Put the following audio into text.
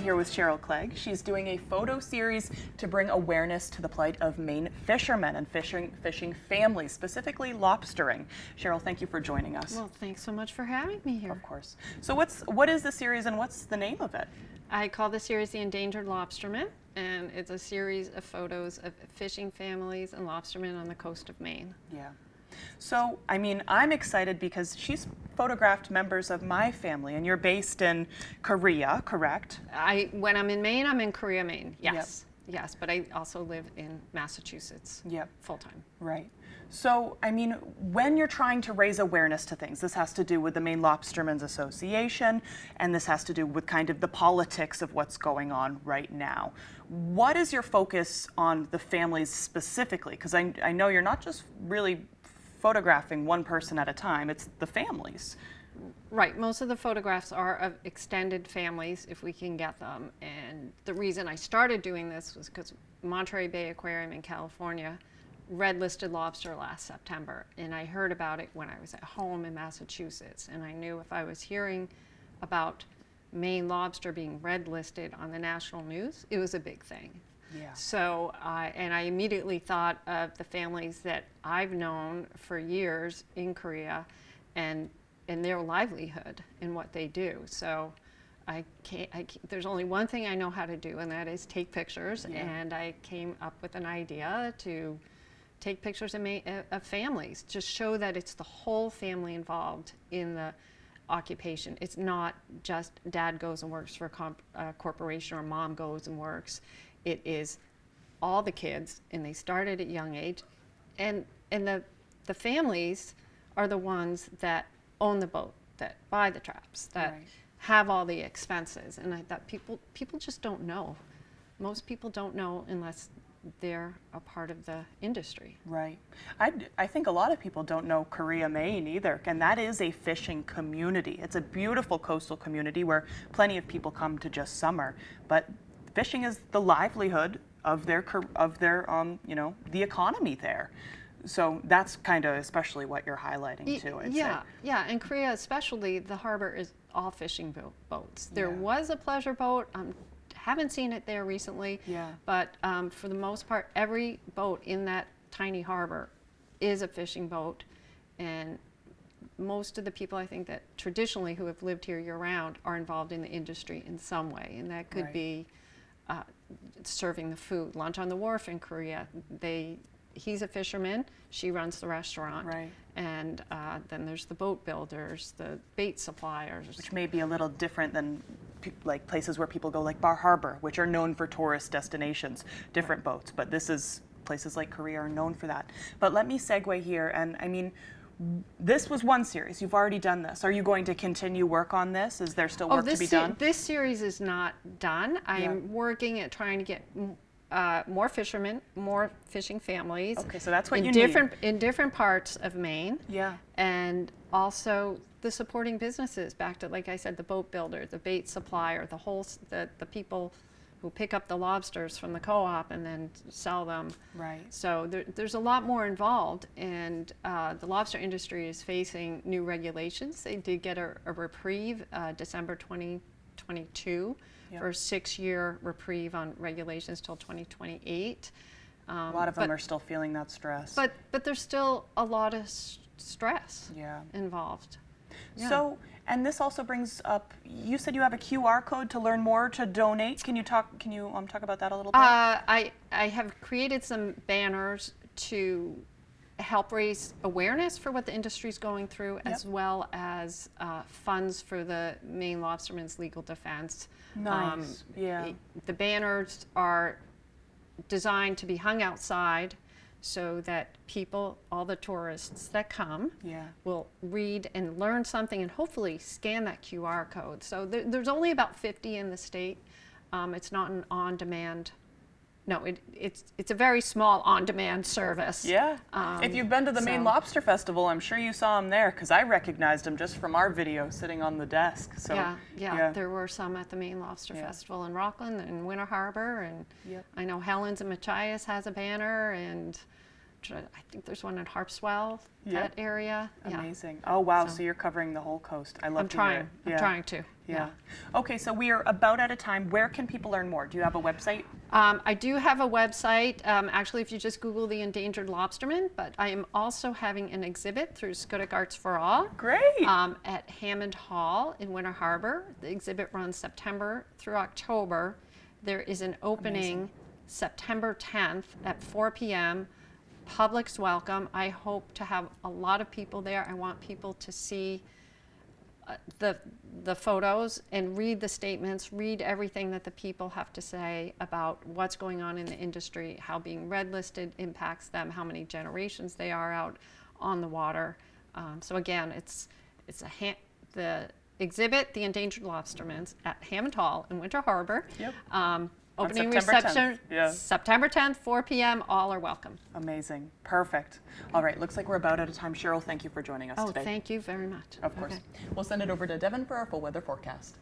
here with Cheryl Clegg. She's doing a photo series to bring awareness to the plight of Maine fishermen and fishing families, specifically lobstering. Cheryl, thank you for joining us. Well, thanks so much for having me here. Of course. So what is the series and what's the name of it? I call the series The Endangered Lobsterman, and it's a series of photos of fishing families and lobstermen on the coast of Maine. Yeah. So, I mean, I'm excited because she's photographed members of my family, and you're based in Korea, correct? When I'm in Maine, I'm in Korea, Maine. Yes. Yep. Yes, but I also live in Massachusetts. Yep. Full time. Right. So, I mean, when you're trying to raise awareness to things, this has to do with the Maine Lobstermen's Association, and this has to do with kind of the politics of what's going on right now. What is your focus on the families specifically? Because I know you're not just really photographing one person at a time, it's the families. Right, most of the photographs are of extended families if we can get them. And the reason I started doing this was because Monterey Bay Aquarium in California red listed lobster last September, and I heard about it when I was at home in Massachusetts, and I knew if I was hearing about Maine lobster being red listed on the national news, it was a big thing. Yeah. So, and I immediately thought of the families that I've known for years in Korea and their livelihood and what they do. So there's only one thing I know how to do, and that is take pictures. Yeah. And I came up with an idea to take pictures of families, just show that it's the whole family involved in the occupation. It's not just dad goes and works for a corporation or mom goes and works. It is all the kids, and they started at young age, and the families are the ones that own the boat, that buy the traps, that right. have all the expenses, and I thought people just don't know. Most people don't know unless they're a part of the industry. Right. I think a lot of people don't know Korea, Maine either, and that is a fishing community. It's a beautiful coastal community where plenty of people come to just summer, but fishing is the livelihood of their you know, the economy there. So that's kind of especially what you're highlighting too. Yeah, in Korea especially, the harbor is all fishing boats. There was a pleasure boat. Haven't seen it there recently. Yeah. But for the most part, every boat in that tiny harbor is a fishing boat, and most of the people I think that traditionally who have lived here year-round are involved in the industry in some way, and that could be serving the food. Lunch on the Wharf in Korea, he's a fisherman, she runs the restaurant, right. And then there's the boat builders, the bait suppliers. Which may be a little different than like places where people go like Bar Harbor, which are known for tourist destinations, different boats, but places like Korea are known for that. But let me segue here, and I mean, this was one series. You've already done this. Are you going to continue work on this? Is there still work to be done? This series is not done. I'm working at trying to get more fishermen, more fishing families. Okay, so that's what you need. In different parts of Maine. Yeah. And also the supporting businesses, back to, like I said, the boat builder, the bait supplier, the people who pick up the lobsters from the co-op and then sell them. Right. So there's a lot more involved, and the lobster industry is facing new regulations. They did get a reprieve December 2022 for a 6-year reprieve on regulations till 2028. A lot of them are still feeling that stress. But there's still a lot of stress involved. Yeah. So, and this also brings up, you said you have a QR code to learn more, to donate. Can you talk about that a little bit? I have created some banners to help raise awareness for what the industry is going through, as well as funds for the Maine Lobstermen's legal defense. Nice. The banners are designed to be hung outside so that people, all the tourists that come, will read and learn something and hopefully scan that QR code. So there's only about 50 in the state. It's not an on-demand. No, it's a very small on-demand service. Yeah. If you've been to the Maine Lobster Festival, I'm sure you saw him there, because I recognized him just from our video sitting on the desk. So yeah. There were some at the Maine Lobster Festival in Rockland and Winter Harbor, and I know Helen's in Machias has a banner, and I think there's one in Harpswell, Yep. that area. Yeah. Amazing. Oh, wow. So- So you're covering the whole coast. I love I'm to hear trying. it. I'm Yeah. trying to. Yeah. Okay, so we are about out of time. Where can people learn more? Do you have a website? I do have a website, actually, if you just Google the endangered lobsterman, but I am also having an exhibit through Schoodic Arts for All. Great. At Hammond Hall in Winter Harbor. The exhibit runs September through October. There is an opening September 10th at 4 p.m. Public's welcome. I hope to have a lot of people there. I want people to see the photos and read the statements, read everything that the people have to say about what's going on in the industry, how being red listed impacts them, how many generations they are out on the water. So again, it's the exhibit, The Endangered Lobstermen, at Hammond Hall in Winter Harbor. Yep. Opening September 10th, reception, yeah. September 10th, 4 p.m. All are welcome. Amazing. Perfect. All right, looks like we're about out of time. Cheryl, thank you for joining us Oh, today. thank you very much. Of course. Okay. We'll send it over to Devin for our full weather forecast.